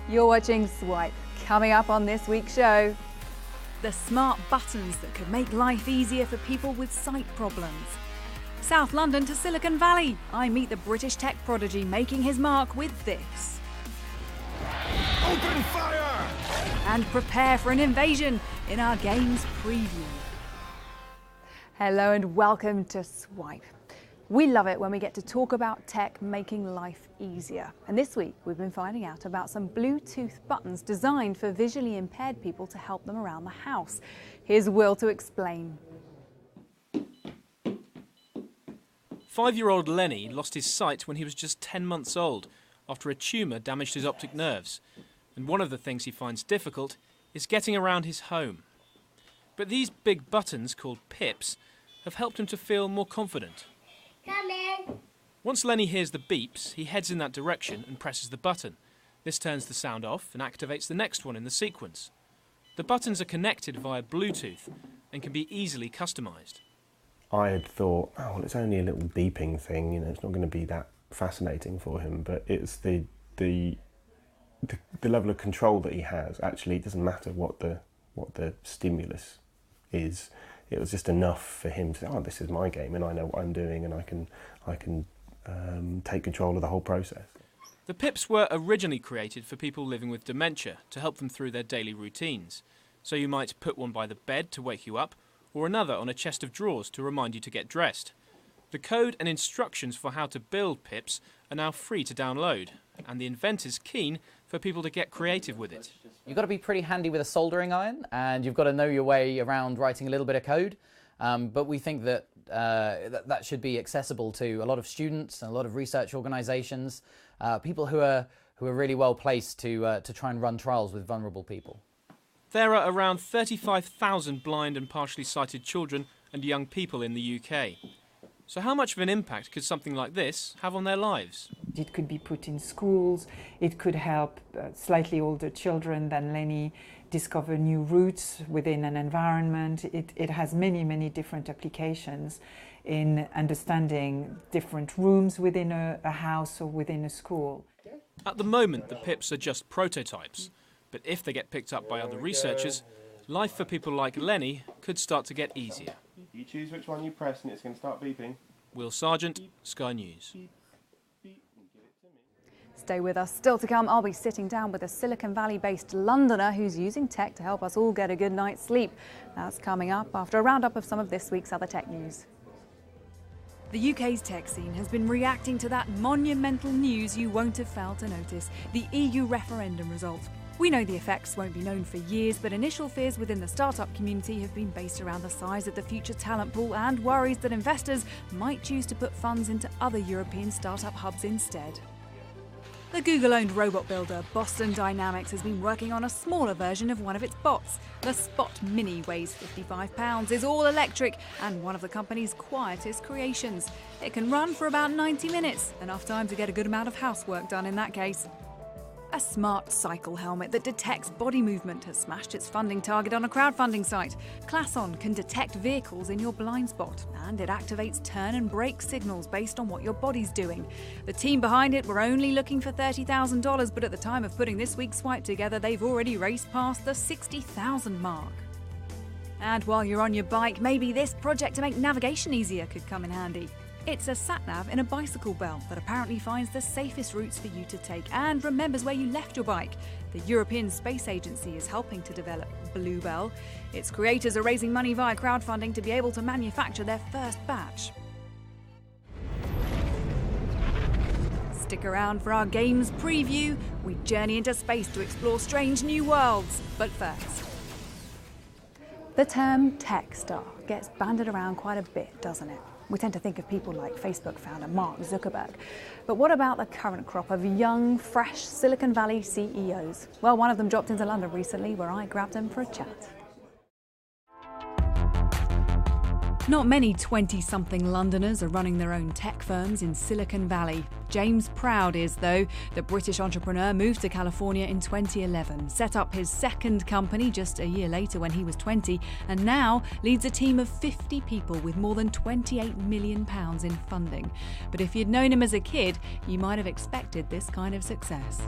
You're watching Swipe. Coming up on this week's show, the smart buttons that could make life easier for people with sight problems. South London to Silicon Valley. I meet the British tech prodigy making his mark with this. Open fire! And prepare for an invasion in our games preview. Hello and welcome to Swipe. We love it when we get to talk about tech making life easier. And this week we've been finding out about some Bluetooth buttons designed for visually impaired people to help them around the house. Here's Will to explain. 5-year-old Lenny lost his sight when he was just 10 months old after a tumour damaged his optic nerves. And one of the things he finds difficult is getting around his home. But these big buttons, called pips, have helped him to feel more confident. Come in. Once Lenny hears the beeps, he heads in that direction and presses the button. This turns the sound off and activates the next one in the sequence. The buttons are connected via Bluetooth and can be easily customised. I had thought, oh, well, it's only a little beeping thing, it's not going to be that fascinating for him, but it's the level of control that he has. Actually, it doesn't matter what the stimulus is. It was just enough for him to say, oh, this is my game and I know what I'm doing and I can take control of the whole process. The pips were originally created for people living with dementia to help them through their daily routines. So you might put one by the bed to wake you up, or another on a chest of drawers to remind you to get dressed. The code and instructions for how to build pips are now free to download, and the inventor's keen for people to get creative with it. You've got to be pretty handy with a soldering iron, and you've got to know your way around writing a little bit of code. But we think that that should be accessible to a lot of students and a lot of research organisations, people who are really well placed to try and run trials with vulnerable people. There are around 35,000 blind and partially sighted children and young people in the UK. So how much of an impact could something like this have on their lives? It could be put in schools, it could help slightly older children than Lenny discover new routes within an environment. It has many, many different applications in understanding different rooms within a house or within a school. At the moment, the pips are just prototypes, but if they get picked up by other researchers, life for people like Lenny could start to get easier. You choose which one you press and it's going to start beeping. Will Sargent, Sky News. Stay with us. Still to come, I'll be sitting down with a Silicon Valley-based Londoner who's using tech to help us all get a good night's sleep. That's coming up after a roundup of some of this week's other tech news. The UK's tech scene has been reacting to that monumental news you won't have failed to notice, the EU referendum result. We know the effects won't be known for years, but initial fears within the startup community have been based around the size of the future talent pool and worries that investors might choose to put funds into other European startup hubs instead. The Google-owned robot builder Boston Dynamics has been working on a smaller version of one of its bots. The Spot Mini weighs 55 pounds, is all electric, and one of the company's quietest creations. It can run for about 90 minutes, enough time to get a good amount of housework done in that case. A smart cycle helmet that detects body movement has smashed its funding target on a crowdfunding site. ClassOn can detect vehicles in your blind spot, and it activates turn and brake signals based on what your body's doing. The team behind it were only looking for $30,000, but at the time of putting this week's Swipe together, they've already raced past the $60,000 mark. And while you're on your bike, maybe this project to make navigation easier could come in handy. It's a sat-nav in a bicycle belt that apparently finds the safest routes for you to take and remembers where you left your bike. The European Space Agency is helping to develop Bluebell. Its creators are raising money via crowdfunding to be able to manufacture their first batch. Stick around for our games preview. We journey into space to explore strange new worlds. But first, the term tech star gets bandied around quite a bit, doesn't it? We tend to think of people like Facebook founder Mark Zuckerberg. But what about the current crop of young, fresh Silicon Valley CEOs? Well, one of them dropped into London recently, where I grabbed him for a chat. Not many 20-something Londoners are running their own tech firms in Silicon Valley. James Proud is, though. The British entrepreneur moved to California in 2011, set up his second company just a year later when he was 20, and now leads a team of 50 people with more than £28 million in funding. But if you'd known him as a kid, you might have expected this kind of success.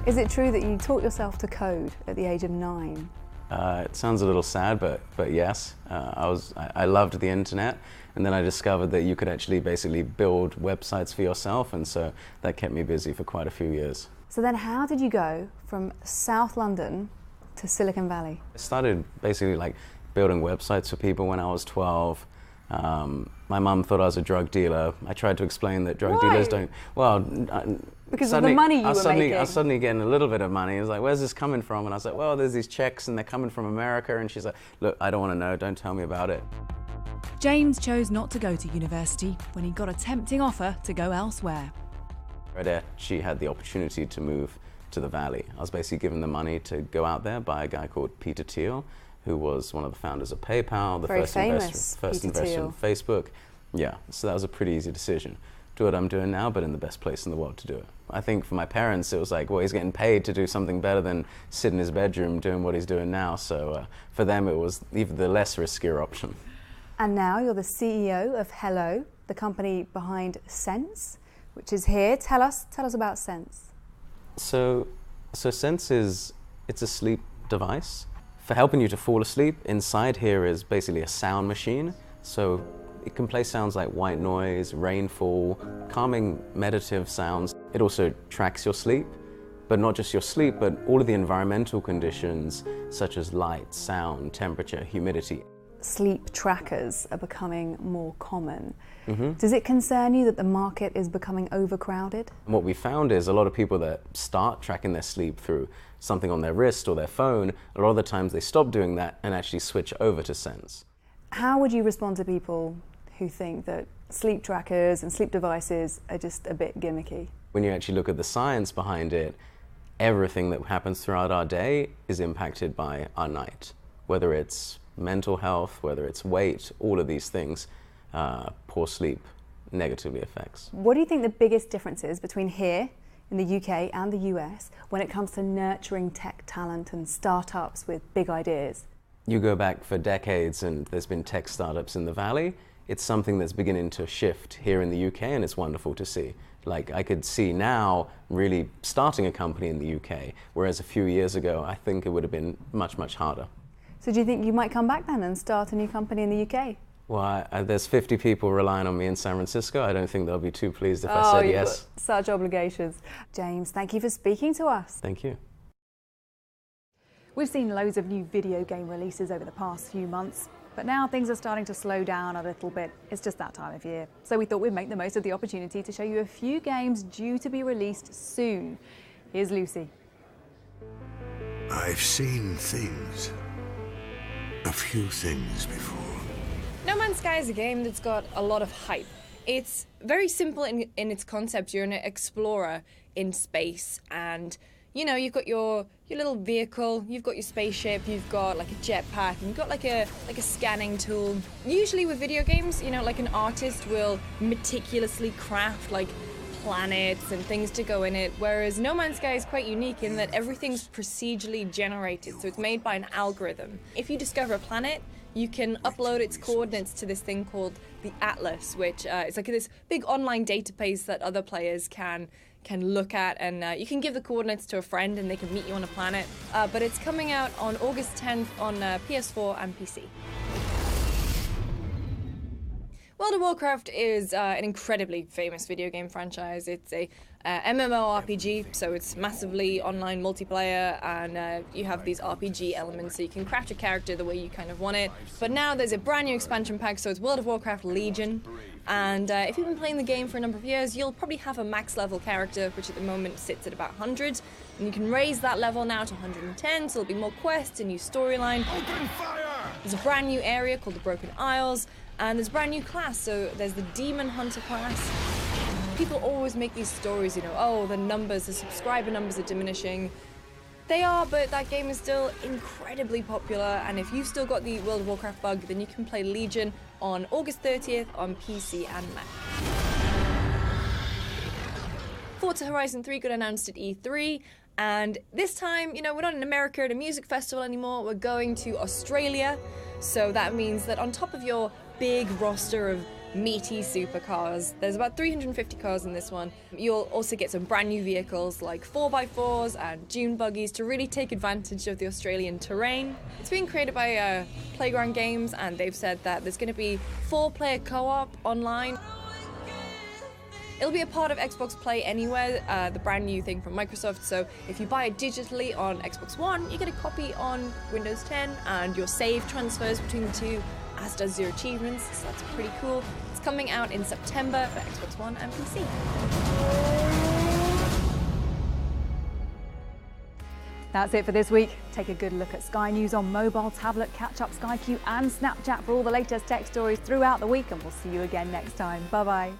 Is it true that you taught yourself to code at the age of 9? It sounds a little sad, but yes. I loved the internet, and then I discovered that you could actually basically build websites for yourself, and so that kept me busy for quite a few years. So then how did you go from South London to Silicon Valley? I started basically like building websites for people when I was 12. My mum thought I was a drug dealer. I tried to explain that drug dealers don't, well... Because of the money you were making. I was suddenly getting a little bit of money. I was like, where's this coming from? And I was like, well, there's these checks and they're coming from America. And she's like, look, I don't want to know. Don't tell me about it. James chose not to go to university when he got a tempting offer to go elsewhere. Redette, she had the opportunity to move to the Valley. I was basically given the money to go out there by a guy called Peter Thiel, who was one of the founders of PayPal, the first investor in Facebook. Yeah, so that was a pretty easy decision. Do what I'm doing now, but in the best place in the world to do it. I think for my parents, it was like, well, he's getting paid to do something better than sit in his bedroom doing what he's doing now. So for them, it was even the less riskier option. And now you're the CEO of Hello, the company behind Sense, which is here. Tell us about Sense. So Sense it's a sleep device for helping you to fall asleep. Inside here is basically a sound machine. So it can play sounds like white noise, rainfall, calming meditative sounds. It also tracks your sleep, but not just your sleep, but all of the environmental conditions such as light, sound, temperature, humidity. Sleep trackers are becoming more common. Does it concern you that the market is becoming overcrowded? And what we found is a lot of people that start tracking their sleep through something on their wrist or their phone, a lot of the times they stop doing that and actually switch over to Sense. How would you respond to people who think that sleep trackers and sleep devices are just a bit gimmicky? When you actually look at the science behind it, everything that happens throughout our day is impacted by our night. Whether it's mental health, whether it's weight, all of these things, poor sleep negatively affects. What do you think the biggest difference is between here in the UK and the US when it comes to nurturing tech talent and startups with big ideas? You go back for decades and there's been tech startups in the Valley. It's something that's beginning to shift here in the UK, and it's wonderful to see. Like, I could see now really starting a company in the UK, whereas a few years ago I think it would have been much, much harder. So do you think you might come back then and start a new company in the UK? Well, there's 50 people relying on me in San Francisco. I don't think they'll be too pleased if I said yes. Got such obligations. James, thank you for speaking to us. Thank you. We've seen loads of new video game releases over the past few months, but now things are starting to slow down a little bit. It's just that time of year. So we thought we'd make the most of the opportunity to show you a few games due to be released soon. Here's Lucy. I've seen things. A few things before. No Man's Sky is a game that's got a lot of hype. It's very simple in its concept. You're an explorer in space, and you know, you've got your little vehicle, you've got your spaceship, you've got like a jetpack, and you've got like a scanning tool. Usually with video games, you know, like an artist will meticulously craft like planets and things to go in it, whereas No Man's Sky is quite unique in that everything's procedurally generated, so it's made by an algorithm. If you discover a planet, you can upload its coordinates to this thing called the Atlas, which is like this big online database that other players can look at, and you can give the coordinates to a friend and they can meet you on a planet. But it's coming out on August 10th on PS4 and PC. World of Warcraft is an incredibly famous video game franchise. It's a MMORPG, so it's massively online multiplayer, and you have these RPG elements, so you can craft your character the way you kind of want it. But now there's a brand new expansion pack, so it's World of Warcraft Legion. And if you've been playing the game for a number of years, you'll probably have a max level character, which at the moment sits at about 100. And you can raise that level now to 110, so there'll be more quests, a new storyline. Open fire! There's a brand new area called the Broken Isles, and there's a brand new class, so there's the Demon Hunter class. People always make these stories, you know, oh, the subscriber numbers are diminishing. They are, but that game is still incredibly popular, and if you've still got the World of Warcraft bug, then you can play Legion on August 30th on PC and Mac. Forza Horizon 3 got announced at E3, and this time, you know, we're not in America at a music festival anymore, we're going to Australia. So that means that on top of your big roster of meaty supercars. There's about 350 cars in this one. You'll also get some brand new vehicles like 4x4s and dune buggies to really take advantage of the Australian terrain. It's being created by Playground Games, and they've said that there's going to be 4-player co-op online. It'll be a part of Xbox Play Anywhere, the brand new thing from Microsoft, so if you buy it digitally on Xbox One, you get a copy on Windows 10, and your save transfers between the two, as does your achievements, so that's pretty cool. It's coming out in September for Xbox One and PC. That's it for this week. Take a good look at Sky News on mobile, tablet, catch up Sky Q and Snapchat for all the latest tech stories throughout the week, and we'll see you again next time. Bye-bye.